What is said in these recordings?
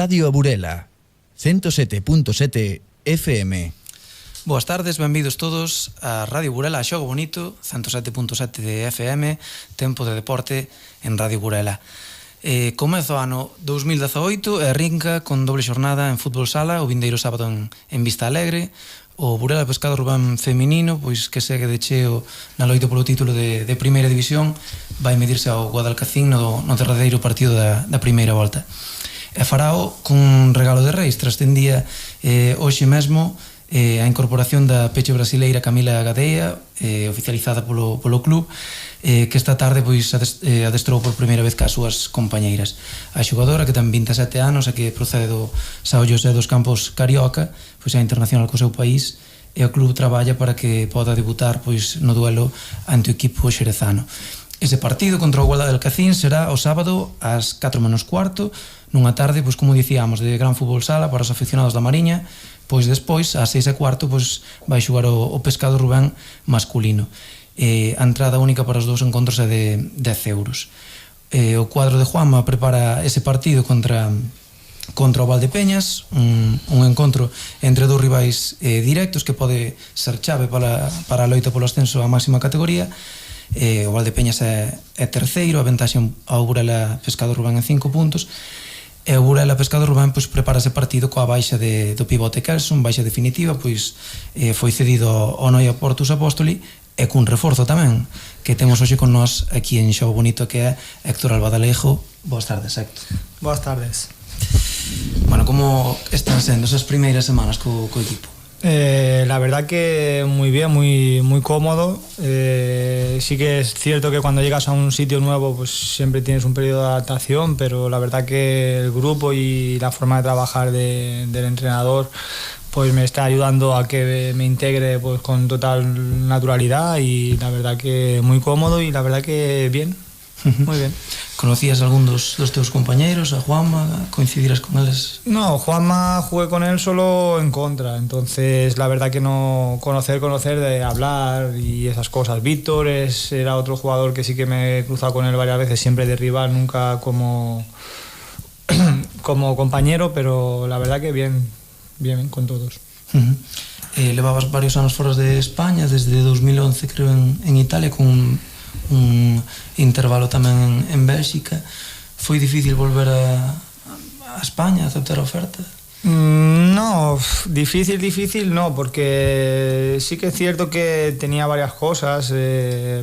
Radio Burela, 107.7 FM. Boas tardes, benvidos todos a Radio Burela, a Xogo Bonito, 107.7 de FM, tempo de deporte en Radio Burela. Comezo o ano 2018 e arrinca con doble xornada en fútbol sala o vindeiro sábado en Vista Alegre. O Burela Pescado Rubén feminino, pois que segue de cheo na loita polo título de primeira división, vai medirse ao Guadalcacín no derradeiro partido da primeira volta. E farao cun regalo de Reis, trascendía hoxe mesmo a incorporación da peche brasileira Camila Gadea, oficializada polo club, que esta tarde pois adestrou por primeira vez cas súas compañeiras. A xogadora, que ten 27 anos e que procede do São José dos Campos Carioca, pois é internacional co seu país, e o club traballa para que poda debutar pois no duelo ante o equipo xerezano. Ese partido contra o Guadalcacín será o sábado ás 4 menos cuarto, nunha tarde, pois como dicíamos, de gran fútbol sala para os aficionados da Mariña. Pois despois, ás 6 e cuarto, pois vai xogar o Pescado Rubén masculino. A entrada única para os dous encontros é de 10 euros. O cuadro de Juanma prepara ese partido contra o Valdepeñas, un encontro entre dous rivais directos que pode ser chave para a loita polo ascenso á máxima categoría. O Valdepeñas é terceiro, a vantaxe ao Burela Pescado Rubén en 5 puntos. E o Burela Pescado Rubén pois prepara ese partido coa baixa do pivote Kelson, baixa definitiva, pois foi cedido ao Noia Portus Apóstoli, e cun reforzo tamén que temos hoxe con nós aquí en Xogo Bonito, que é Héctor Albadalejo. Boas tardes, Héctor. Boas tardes. Bueno, como están sendo esas primeiras semanas co equipo? La verdad que muy bien, muy cómodo. Sí que es cierto que cuando llegas a un sitio nuevo pues siempre tienes un periodo de adaptación, pero la verdad que el grupo y la forma de trabajar del entrenador pues me está ayudando a que me integre pues con total naturalidad, y la verdad que muy cómodo y la verdad que bien, muy bien. ¿Conocías a algún dos teus compañeros, a Juanma? ¿Coincidirás con eles? No, Juanma jugué con él solo en contra, entonces la verdad que no conocer de hablar y esas cosas. Víctor era otro jugador que sí que me he cruzado con él varias veces, siempre de rival, nunca como compañero, pero la verdad que bien con todos. Levabas varios anos fora de España, desde 2011 creo en Italia, con un intervalo tamén en Bélxica. Foi difícil volver a España, aceptar a oferta? No, difícil no, porque sí que es cierto que tenía varias cosas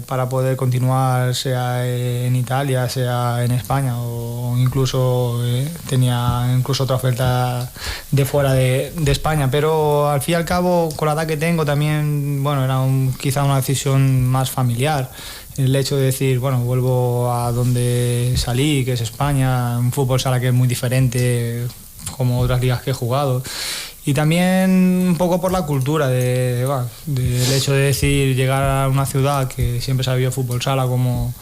para poder continuar, sea en Italia, sea en España, o incluso tenía otra oferta de fuera de España, pero al fin y al cabo, con la edad que tengo también, bueno, era quizá una decisión más familiar. El hecho de decir, bueno, vuelvo a donde salí, que es España, un fútbol sala que es muy diferente como otras ligas que he jugado, y también un poco por la cultura del hecho de decir, llegar a una ciudad que siempre se ha vivido fútbol sala como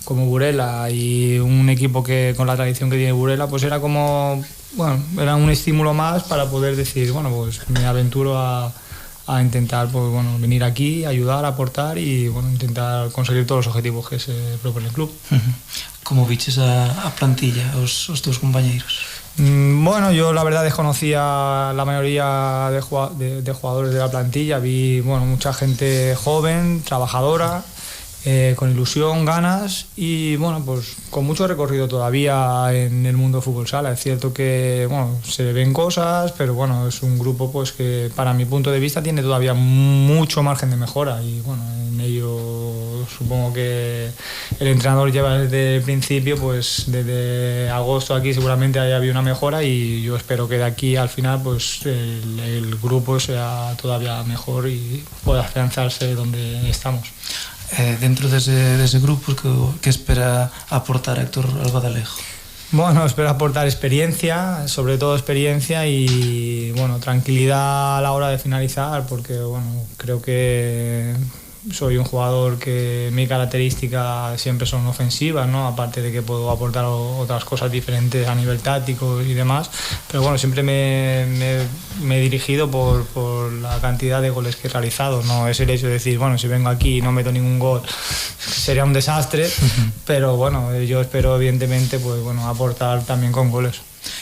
Burela, y un equipo que con la tradición que tiene Burela, pues era como, bueno, era un estímulo más para poder decir, bueno, pues me aventuro a intentar, pues bueno, venir aquí, ayudar, aportar y bueno, intentar conseguir todos los objetivos que se propone el club. Como viches a plantilla, os teus compañeiros? Bueno, yo la verdad desconocía la mayoría de jugadores de la plantilla. Vi, bueno, mucha gente joven, trabajadora, con ilusión, ganas y bueno, pues con mucho recorrido todavía en el mundo del fútbol sala. Es cierto que bueno, se ven cosas, pero bueno, es un grupo pues que para mi punto de vista tiene todavía mucho margen de mejora, y bueno, en ello supongo que el entrenador lleva desde el principio, pues desde agosto aquí seguramente haya habido una mejora, y yo espero que de aquí al final pues el grupo sea todavía mejor y pueda afianzarse donde estamos. Dentro dese grupo, que espera aportar Héctor Albadalejo? Bueno, espero aportar experiencia, sobre todo experiencia, y bueno, tranquilidad a la hora de finalizar, porque bueno, creo que soy un jugador que mi característica siempre son ofensivas, ¿no? Aparte de que puedo aportar otras cosas diferentes a nivel táctico y demás, pero bueno, siempre me he dirigido por la cantidad de goles que he realizado. No es el hecho de decir, bueno, si vengo aquí y no meto ningún gol sería un desastre, pero bueno, yo espero evidentemente pues bueno, aportar también con goles.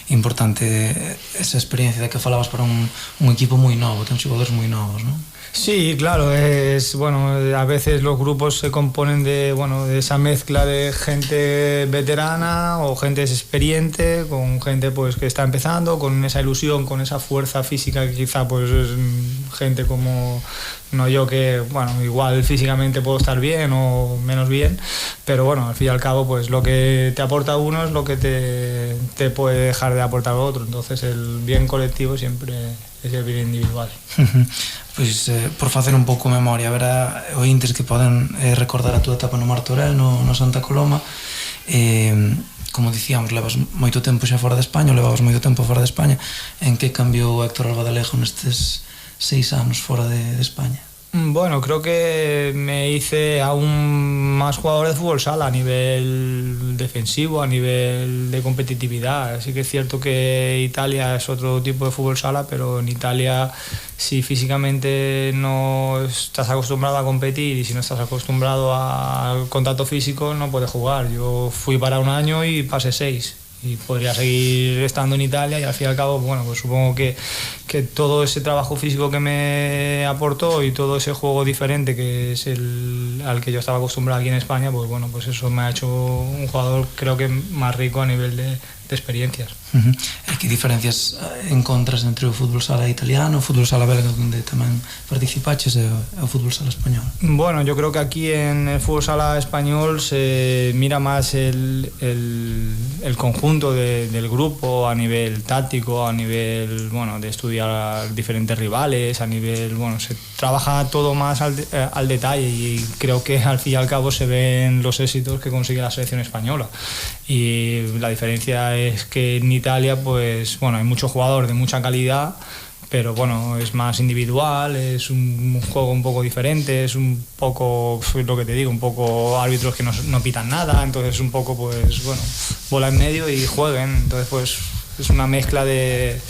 importante esa experiencia de que falabas para un equipo moi novo, ten xogadores moi novos, non? Sí, claro, a veces los grupos se componen de esa mezcla de gente veterana o gente experiente con gente pues que está empezando, con esa ilusión, con esa fuerza física que quizá pues es gente como no yo que, igual físicamente puedo estar bien o menos bien, pero bueno, al fin y al cabo pues lo que te aporta uno es lo que te puede dejar de aportar otro, entonces el bien colectivo siempre es el bien individual. Pois, por facer un pouco memoria, haberá ointes que poden recordar a túa etapa no Martorell, no Santa Coloma. Como dicíamos, levas moito tempo xa fora de España, levabas moito tempo fora de España. En que cambiou Héctor Albadalejo nestes 6 anos fora de España? Bueno, creo que me hice aún más jugador de fútbol sala a nivel defensivo, a nivel de competitividad. Sí que es cierto que Italia es otro tipo de fútbol sala, pero en Italia si físicamente no estás acostumbrado a competir y si no estás acostumbrado al contacto físico no puedes jugar. Yo fui para un año y pasé 6. Y podría seguir estando en Italia y al fin y al cabo, pues supongo que todo ese trabajo físico que me aportó y todo ese juego diferente que es al que yo estaba acostumbrado aquí en España, pues eso me ha hecho un jugador creo que más rico a nivel de experiencias. Que diferencias encontras entre o fútbol sala italiano, o fútbol sala belga onde tamén participaches e o fútbol sala español? Bueno, yo creo que aquí en el fútbol sala español se mira más el conjunto del grupo a nivel táctico, a nivel de estudiar diferentes rivales, a nivel, se trabaja todo más al detalle y creo que al fin y al cabo se ven los éxitos que consigue la selección española. Y la diferencia es que en Italia pues hay mucho jugador de mucha calidad, pero es más individual, es un juego un poco diferente, es un poco lo que te digo, un poco árbitros que no pitan nada, entonces un poco bola en medio y jueguen, entonces pues es una mezcla de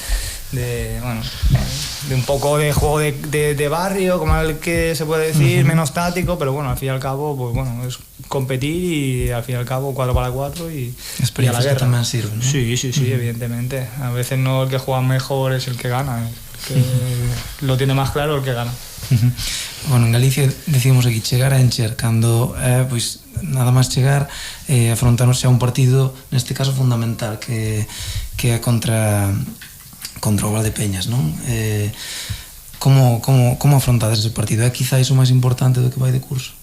un poco de juego de barrio, como el que se puede decir, menos táctico, pero al fin y al cabo es competir y al fin y al cabo 4 para 4 y a la guerra. También sirve, ¿no? Sí, evidentemente. A veces no el que juega mejor es el que gana, que lo tiene más claro el que gana. En Galicia decimos aquí chegar a encher cando pois nada máis chegar afrontarnos a un partido neste caso fundamental que é contra o Valdepeñas, non? Como afrontades ese partido? É quizáis o máis importante do que vai de curso?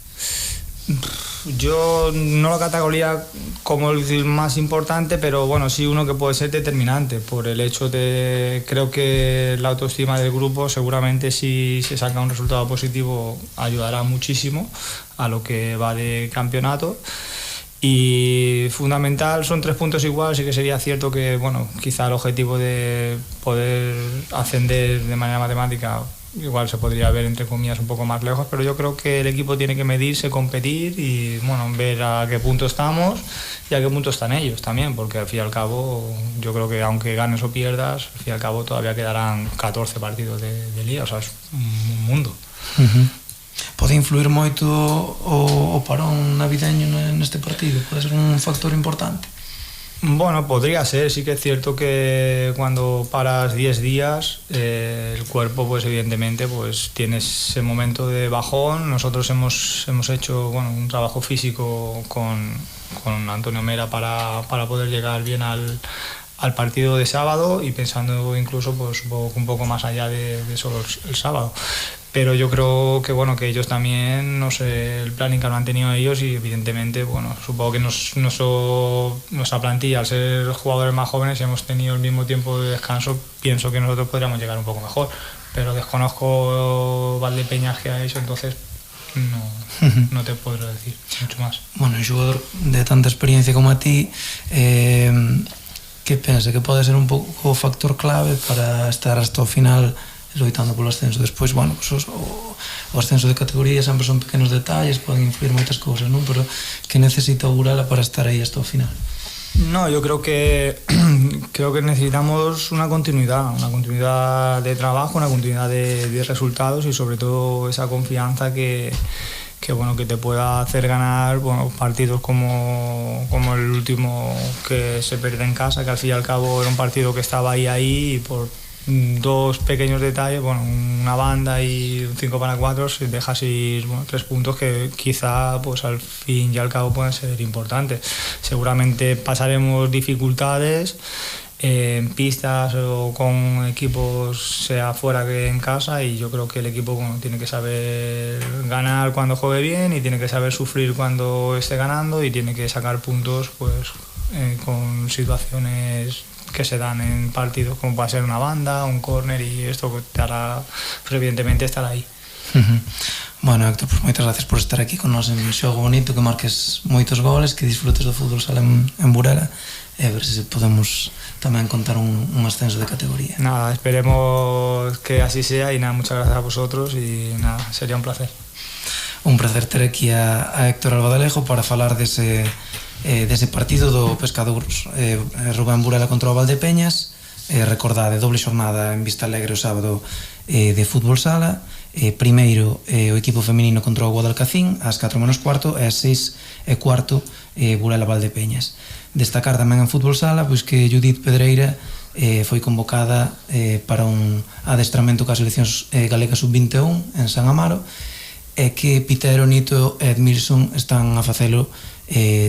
Yo no lo categoría como el más importante, pero sí uno que puede ser determinante por el hecho de, creo que la autoestima del grupo seguramente si se saca un resultado positivo ayudará muchísimo a lo que va de campeonato. Y fundamental, son 3 puntos igual, sí que sería cierto que quizá el objetivo de poder ascender de manera matemática igual se podría ver entre comillas un poco más lejos, pero yo creo que el equipo tiene que medirse, competir y ver a qué punto estamos y a qué punto están ellos también, porque al fin y al cabo yo creo que aunque ganes o pierdas, al fin y al cabo todavía quedarán 14 partidos de liga, o sea, es un mundo. Pode influir moito o parón navideño neste partido? Pode ser un factor importante? Podría ser, sí que es cierto que cuando paras 10 días el cuerpo pues evidentemente pues tienes ese momento de bajón. Nosotros hemos hecho un trabajo físico con Antonio Mera para poder llegar bien al partido de sábado y pensando incluso pues un poco más allá de solo el sábado. Pero yo creo que ellos también, no sé, el planning que han tenido ellos y evidentemente, supongo que nuestra plantilla, al ser jugadores más jóvenes y hemos tenido el mismo tiempo de descanso, pienso que nosotros podríamos llegar un poco mejor, pero desconozco Valdepeñas que ha hecho, entonces no te podré decir mucho más. Un jugador de tanta experiencia como a ti, que pensa que pode ser un pouco o factor clave para estar hasta o final loitando polo ascenso? Despois, pues o ascenso de categoría sempre son pequenos detalles, poden influir moitas cousas, non? Pero que necesita o Burela para estar aí hasta o final? No, yo creo que necesitamos una continuidad de trabajo, una continuidad de resultados y sobre todo esa confianza que bueno, que te pueda hacer ganar, bueno, partidos como el último que se perdió en casa, que al fin y al cabo era un partido que estaba ahí y por dos pequeños detalles, bueno, una banda y un 5-4, si dejas ir, bueno, 3 puntos que quizá pues al fin y al cabo pueden ser importantes. Seguramente pasaremos dificultades en pistas o con equipos, sea fuera que en casa, y yo creo que el equipo, bueno, tiene que saber ganar cuando juegue bien y tiene que saber sufrir cuando esté ganando y tiene que sacar puntos pues con situaciones que se dan en partidos como puede ser una banda, un córner, y esto que te hará pues, evidentemente estar ahí. Bueno, Héctor, pues moitas gracias por estar aquí con nós en Xogo Bonito, que marques moitos goles, que disfrutes do fútbol sala en Burela, e a ver se podemos tamén contar un ascenso de categoría. Nada, esperemos que así sea, y nada, muchas gracias a vosotros, y nada, sería un placer. Un placer ter aquí a Héctor Albadalejo para falar dese partido do Pescadores Rubén Burela contra o Valdepeñas. Recordade, doble xornada en Vista Alegre o sábado de fútbol sala. Primeiro o equipo femenino contra o Guadalcacín ás 4:15 e ás 6:15 Burela Valdepeñas. Destacar tamén en fútbol sala pois que Judith Pedreira foi convocada para un adestramento coas seleccións galegas sub-21 en San Amaro, e que Pitero, Nito e Edmilson están a facelo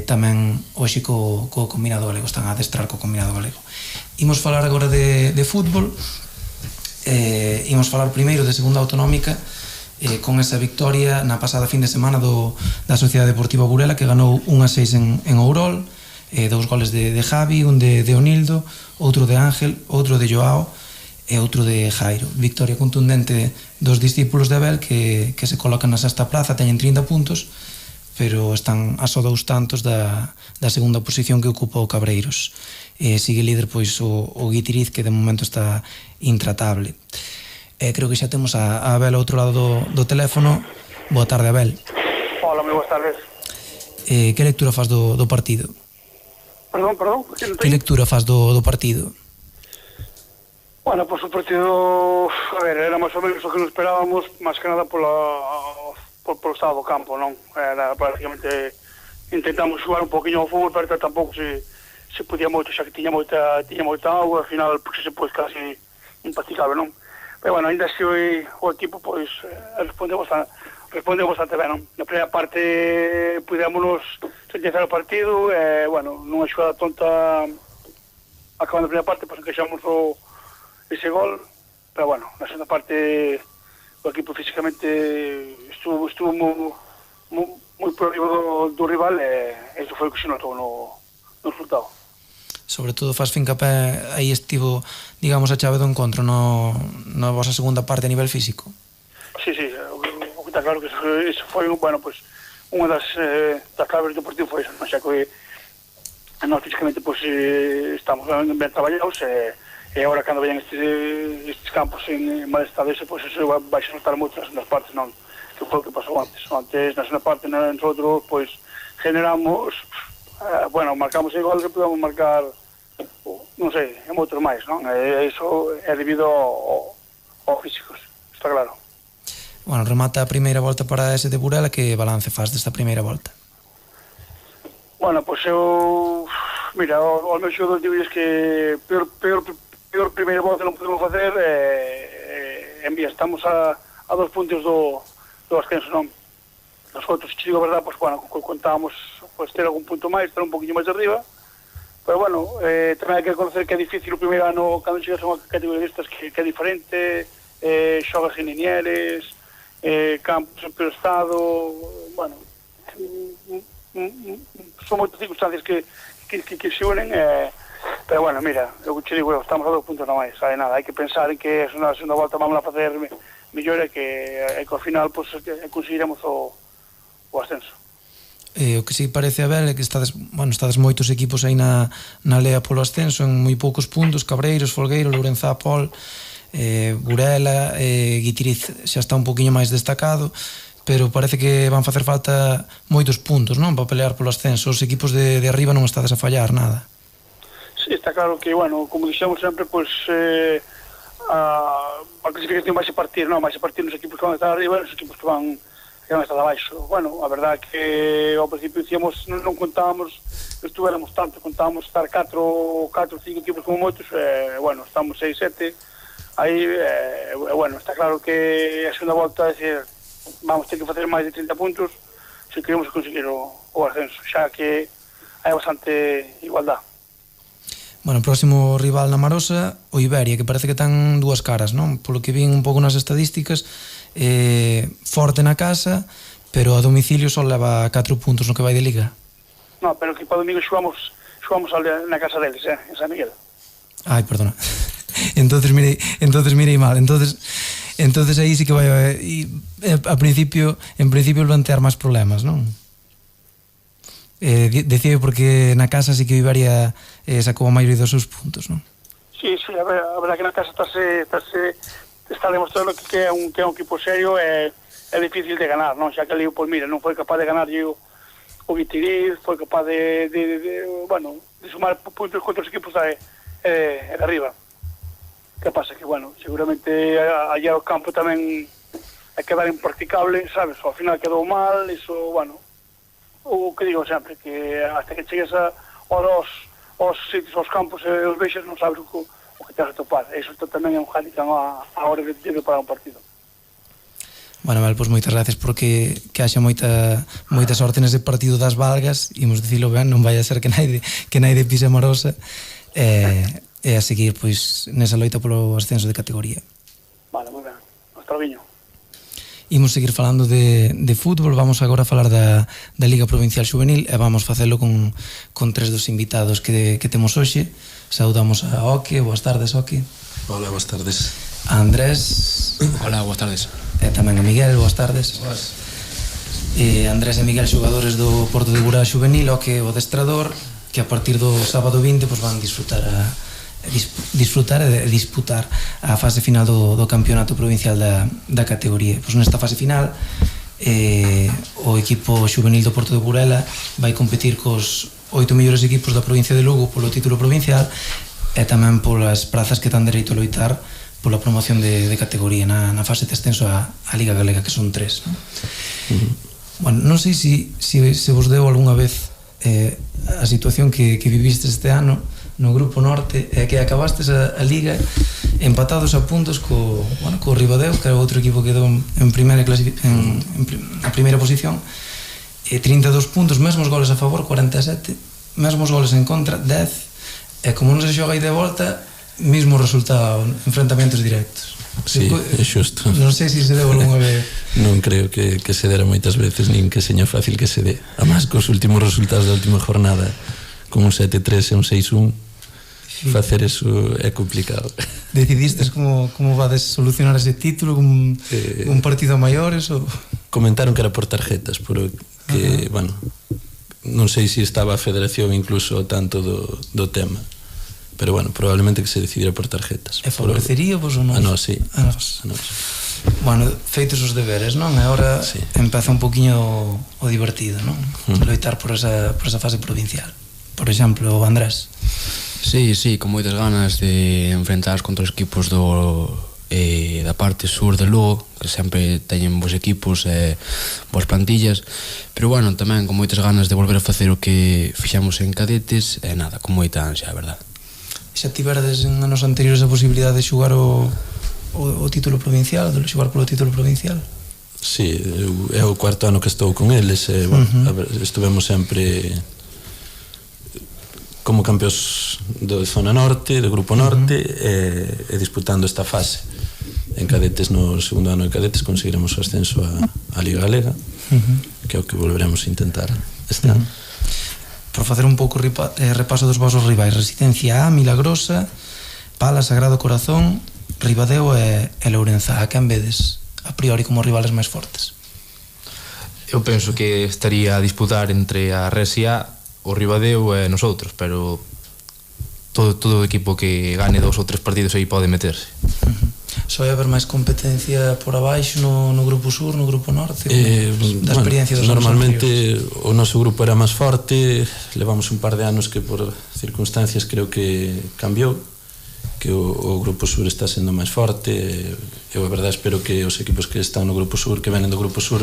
tamén hoxe co combinado galego, están a adestrar co combinado galego. Imos falar agora de fútbol. Imos falar primeiro de segunda autonómica, con esa victoria na pasada fin de semana da Sociedade Deportiva Burela, que ganou 1-6 en Ourol. 2 goles de Javi, un de Onildo, outro de Ángel, outro de Joao e outro de Jairo. Victoria contundente dos discípulos de Abel, que se colocan na sexta praza, teñen 30 puntos, pero están a só 2 tantos da segunda posición que ocupa o Cabreiros. Sigue líder pois o Guitiriz, que de momento está intratable. Creo que xa temos a Abel ao outro lado do teléfono. Boa tarde, Abel. Hola, moi boas tardes. Que lectura faz do partido? Perdón. Que lectura faz do partido? Bueno, pues o partido, a ver, era máis ou menos o que nos esperábamos, máis que nada polo estado do campo, non? Era prácticamente intentamos xogar un poquinho ao fútbol, pero tampouco se podía moito, xa que tiña moita auga, ao final porque se pois casi impracticable, non? Pero bueno, ainda así o equipo pois respondeu bastante ben, non? Na primeira parte pudémonos sentenciar o partido, bueno, nunha xogada tonta acabando a primeira parte, pois encaixamos ese gol, pero bueno, na segunda parte o equipo físicamente estuvo moi por arriba do rival, e iso foi o que se notou no resultado. Sobre todo faz fincapé, aí estivo, digamos, a chave do encontro na vosa segunda parte a nivel físico. Sí, o que está claro que iso foi, bueno, pues, unha das claves do partido foi iso, non? Xa que nós físicamente pues, estamos ben traballados, e agora cando veñan estes campos en mal estado ese, pues eso vai se notar moito nas partes, non? Que foi o que pasou antes. Antes, na segunda parte, nosotros, pues, generamos, bueno, marcamos el gol que podemos marcar, non sei, en moitos máis, non? E iso é debido ao físicos, está claro. Bueno, remata a primeira volta para ese de Burela. Que balance faz desta primeira volta? Bueno, pues eu, mira, ao meu xogador digo que peor primeira volta non podemos facer, estamos a 2 puntos do ascenso, non? Nosotros, se digo a verdad, pues bueno, contábamos pues, ter algún punto máis, ter un poquinho máis arriba, pero bueno, tamén hai que reconocer que é difícil o primeiro ano cando chegas a unha categoría destas que é diferente, xogas en linieres, campos en peor estado, bueno, son moitas circunstancias que se unen, pero bueno, mira, eu te digo, estamos a 2 puntos non máis, hai nada, hai que pensar en que na segunda volta vamos a facer mellor, e que ao final pues, conseguiremos o ascenso. O que si parece, Abel, é que estades moitos equipos aí na lea polo ascenso, en moi poucos puntos: Cabreiros, Folgueiro, Lourenzá, Pol, Burela, Guitiriz xa está un poquinho máis destacado, pero parece que van facer falta moitos puntos, non? Para pelear polo ascenso. Os equipos de arriba non estades a fallar nada. Sí, está claro que, bueno, como dixemos sempre, pues, a clasificación vai se partir nos equipos que van a estar arriba e nos equipos que van non está de abaixo. Bueno, a verdad que ao principio dicíamos, non contábamos que estuéramos tanto, contábamos estar 4 ou 5 equipos como moitos, bueno, estamos 6, 7, aí, bueno, está claro que a segunda volta, é dicir, vamos ter que facer máis de 30 puntos se queremos conseguir o ascenso, xa que hai bastante igualdad. Bueno, o próximo rival na Marosa, o Iberia, que parece que ten dúas caras, non? Polo que vin un pouco nas estadísticas, forte na casa, pero a domicilio só leva 4 puntos no que vai de Liga. No, pero que para o domingo xogamos na casa deles, en San Miguel. Ai, perdona. Entonces mirei mal. Entonces aí sí que vai en principio van ter máis problemas, non? Decía porque na casa sí que o Iberia sacou a maioría dos seus puntos, non? Sí, a verdad que na casa está demostrando que é un equipo serio, é difícil de ganar, non? Xa que ali o Palmira non foi capaz de ganar o Guitiriz, foi capaz de sumar puntos contra os equipos de arriba. Que pasa que, bueno, seguramente allá o campo tamén é quedar impracticable, sabes? Ao final quedou mal, iso, bueno, o que digo sempre, que hasta que chegues aos sitios, aos campos e os vexes, non sabes o que te vas a topar. Iso tamén é un handicap a hora de preparar un partido. Bueno, Mel, pois moitas gracias porque que haxa moita sorte nese partido das Valgas, imos dicilo ben, non vai a ser que naide pise a Marosa, e a seguir pois nesa loita polo ascenso de categoría. Vale, moi ben, hasta logo. Imos seguir falando de fútbol, vamos agora a falar da Liga Provincial Xuvenil e vamos facelo con tres dos invitados que temos hoxe. Saudamos a Oque, boas tardes, Oque. Hola, boas tardes. A Andrés. Hola, boas tardes. E tamén a Miguel, boas tardes. Boas. Andrés e Miguel, xogadores do Porto de Gurá Xuvenil, Oque o adestrador, que a partir do sábado 20 pois van disfrutar e disputar a fase final do campeonato provincial da categoría. Pois nesta fase final o equipo xuvenil do Porto de Burela vai competir cos 8 mellores equipos da provincia de Lugo polo título provincial e tamén polas prazas que tan dereito a loitar pola promoción de categoría na fase de ascenso a Liga Galega, que son 3, non? Bueno, non sei se vos deu algunha vez a situación que viviste este ano no Grupo Norte, que acabastes a Liga empatados a puntos co Ribadeo, que era outro equipo que quedou en primeira posición, 32 puntos, mesmos goles a favor, 47, mesmos goles en contra, 10, e como non se xoga aí de volta, mismo resultado, enfrentamentos directos. Sí, é xusto. Non sei se deu algunha vez. Non creo que se dera moitas veces, nin que seña fácil que se dé. Además, cos últimos resultados da última jornada, con un 7-3 e un 6-1, facer eso é complicado. Decidistes como vades solucionar ese título, un partido a maiores ou... Comentaron que era por tarjetas, porque, bueno, non sei se estaba a federación incluso ao tanto do tema, pero bueno, probablemente que se decidiera por tarjetas. E favorecería vos ou non? A nós, sí. A nós. Bueno, feitos os deberes, non? E agora empeza un poquinho o divertido, non? Loitar por esa fase provincial. Por exemplo, o Andrés. Sí, con moitas ganas de enfrentar contra os equipos da parte sur de Lugo, que sempre teñen bons equipos e boas plantillas, pero bueno, tamén con moitas ganas de volver a facer o que fixamos en cadetes e nada, con moita ansia, a verdade. Xa tiverades en anos anteriores a posibilidade de xogar o título provincial, de xogar polo título provincial? Sí, é o cuarto ano que estou con eles, bueno, estuvemos sempre como campeóns de zona norte, do Grupo Norte, e disputando esta fase. En cadetes, no segundo ano de cadetes, conseguiremos o ascenso a Liga Galega, que é o que volveremos a intentar este ano. Por facer un pouco repaso dos vosos rivais: Residencia A, Milagrosa, Pala, Sagrado Corazón, Ribadeo e Lourenza. A quen vedes a priori como rivales máis fortes? Eu penso que estaría a disputar entre a Resia, o Ribadeo e nosotros, pero todo o equipo que gane 2 ou 3 partidos aí pode meterse. Só vai haber máis competencia por abaixo no Grupo Sur, no Grupo Norte? Da experiencia dos normalmente o noso grupo era máis forte, levamos un par de anos que por circunstancias creo que cambiou, que o Grupo Sur está sendo máis forte. Eu a verdade espero que os equipos que están no Grupo Sur, que venen do Grupo Sur,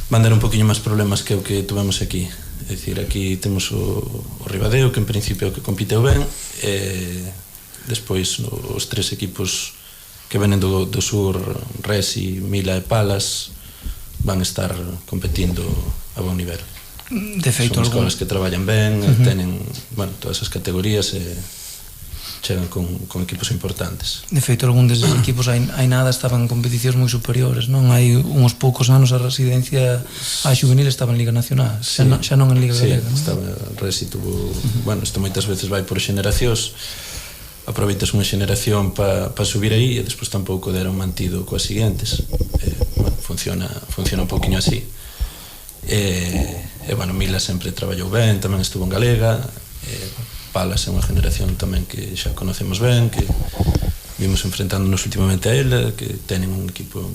van dar un poquinho máis problemas que o que tuvemos aquí. É dicir, aquí temos o Ribadeo, que en principio é o que compiteu ben, e despois os tres equipos que venen do sur, Resi, Mila e Palas, van estar competindo a bon nivel. De feito, son escolas que traballan ben, tenen, bueno, todas as categorías e chegan con equipos importantes. De feito, algún deses equipos hai nada estaban en competicións moi superiores, non? Hai uns poucos anos a residencia a juvenil estaba en Liga Nacional, xa non en Liga Galega, non? Estaba, Resi tuvo, bueno, isto moitas veces vai por xeneracións, aproveitas unha xeneración para subir aí e despois tampouco deron mantido coas seguintes. Bueno, funciona un poquinho así. E bueno, Mila sempre traballou ben, tamén estuvo en Galega, Palas é unha generación tamén que xa conocemos ben, que vimos enfrentándonos últimamente a ela, que tenen un equipo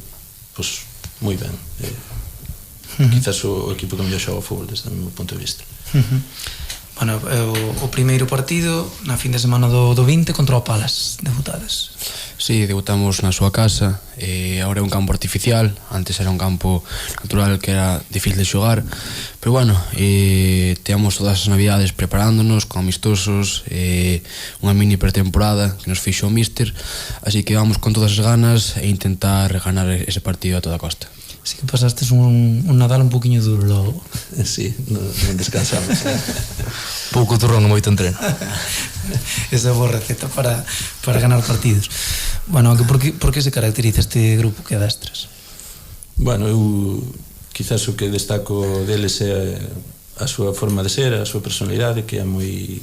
pues, moi ben. Quizás o equipo que mellor xoga o fútbol desde o meu punto de vista. Bueno, o primeiro partido na fin de semana do 20 contra o Palas, debutades. Sí, debutamos na súa casa, agora é un campo artificial, antes era un campo natural que era difícil de xogar, pero bueno, teamos todas as navidades preparándonos con amistosos, unha mini pretemporada que nos fixo o míster, así que vamos con todas as ganas e intentar ganar ese partido a toda costa. Así que pasastes un Nadal un poquinho duro logo. Sí, non descansamos. Pouco turrón e moito entreno. Esa é boa receta para ganar partidos. Bueno, por que se caracteriza este grupo que adestras? Bueno, eu quizás o que destaco deles é a súa forma de ser, a súa personalidade, que é moi,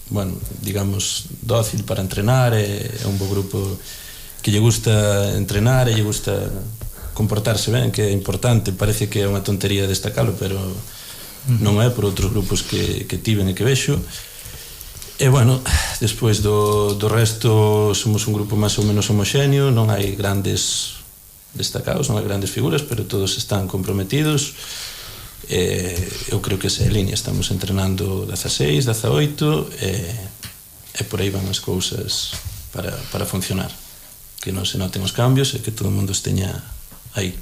bueno, digamos, dócil para entrenar, é un bo grupo que lle gusta entrenar e lle gusta comportarse ben, que é importante. Parece que é unha tontería destacalo, pero non é por outros grupos que tiven e que vexo. E bueno, despois do resto somos un grupo máis ou menos homoxéneo, non hai grandes destacados, non hai grandes figuras, pero todos están comprometidos. Eu creo que esa é a línea, estamos entrenando 16, 18 e por aí van as cousas para funcionar, que non se noten os cambios e que todo o mundo esteña aí.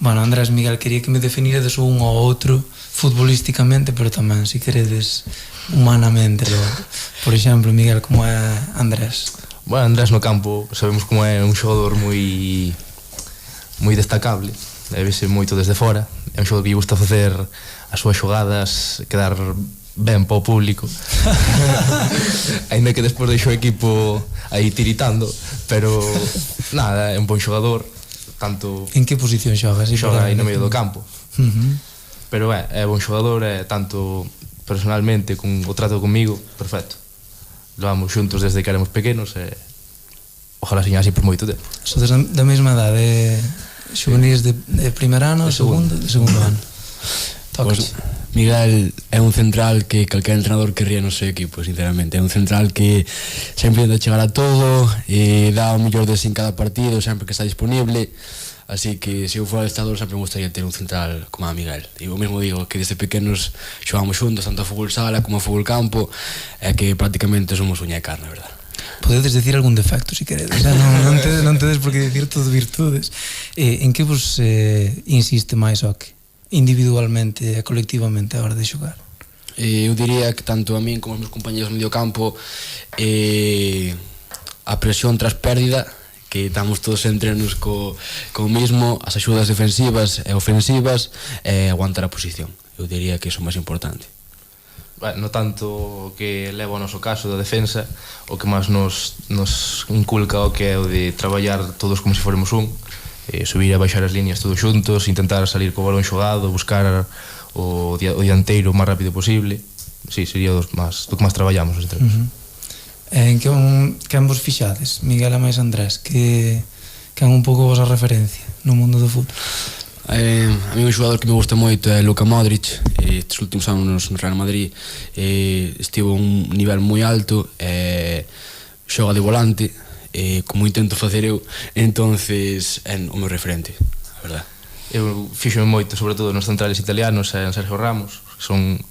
Bueno, Andrés, Miguel, quería que me definiredes un ou outro futbolísticamente, pero tamén, se queredes, humanamente. Por exemplo, Miguel, como é Andrés? Bueno, Andrés no campo sabemos como é un xogador moi destacable, vese moito desde fora, é un xogador que lle gusta facer as súas xogadas, quedar ben para o público. Ainda que despois deixo o equipo aí tiritando, pero nada, é un bon xogador. Tanto en que posición xogas? Xoga aí no medio do campo. Pero é bon xogador, tanto personalmente con o trato comigo, perfecto. Levamos xuntos desde que éramos pequenos e ojalá seña así por moito tempo. Sodes da mesma edade, xuvenis de primer ano, de segundo ano. Pues, Miguel é un central que calquer entrenador querría no seu equipo, sinceramente. É un central que sempre intenta chegar a todo e dá o mellor de sí en cada partido, sempre que está disponible. Así que se eu fora adestrador sempre me gustaría ter un central como a Miguel. E o mesmo digo que desde pequenos xogamos xuntos, tanto a fútbol sala como a fútbol campo, e que prácticamente somos uña e carne, verdad? Podedes decir algún defecto, se queredes. Non tedes por que decir todo virtudes. En que vos insiste máis o que? Individualmente e colectivamente a hora de xogar? Eu diría que tanto a min como os meus compañeros no medio campo, a presión tras pérdida, que estamos todos en entrenos co mismo, as axudas defensivas e ofensivas, e aguantar a posición. Eu diría que iso é máis importante. No tanto que leva o noso caso da defensa, o que máis nos inculca o que é o de traballar todos como se fóramos un, subir e baixar as líneas todos xuntos, intentar salir co balón xogado, buscar o dianteiro o máis rápido posible. Sí, sería o que máis traballamos os entrenos. En que vos fixades, Miguel e máis Andrés, que é un pouco a vosa referencia no mundo do fútbol? A mí un xogador que me gusta moito é Luka Modric. Estes últimos anos no Real Madrid estivo a un nivel moi alto, xoga de volante, como intento facer eu, entonces é o meu referente, a verdad. Eu fixo moito, sobre todo nos centrales italianos e en Sergio Ramos, que son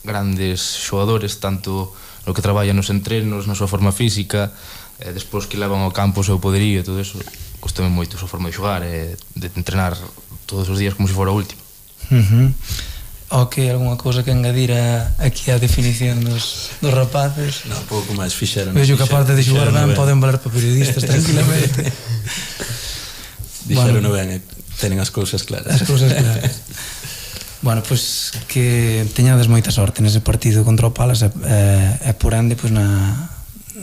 grandes xogadores, tanto no que traballan nos entrenos, na súa forma física, despois que levan ao campo o seu poderío e todo eso. Gustame moito a súa forma de xogar e de entrenar todos os días como se fora o último. Ok, algunha cousa que engadir aquí a definición dos rapaces? Non, pouco máis fixeron. Vexo que aparte de xogar ben poden valer para periodistas tranquilamente. Dixeron ben, tenen as cousas claras. As cousas claras. Bueno, pois que teñades moita sorte nese partido contra o Palas e por ende pois na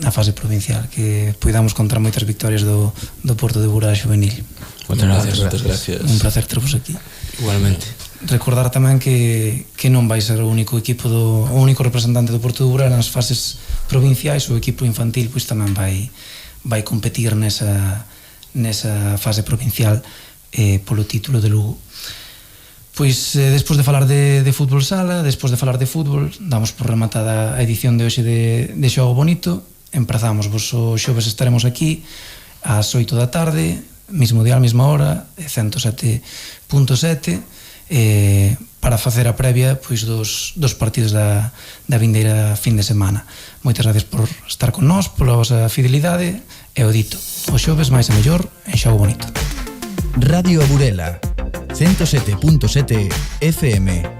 fase provincial, que poidamos contar moitas victorias do Porto de Burela Xuvenil. Moitas gracias. Un placer tervos aquí. Igualmente. Recordar tamén que non vai ser o único equipo o único representante do Porto de Burela nas fases provinciais. O equipo infantil pois tamén vai competir nesa fase provincial polo título de Lugo. Pois despois de falar de fútbol sala, despois de falar de fútbol, damos por rematada a edición de hoxe de Xogo Bonito. Emprazamos, vos o xoves estaremos aquí ás 8 da tarde, mismo día, mesma hora, 107.7, para facer a previa pois dos partidos da vindeira fin de semana. Moitas gracias por estar con nós, pola vosa fidelidade, e o dito, o xoves máis e mellor en Xogo Bonito. Radio Burela 107.7 FM.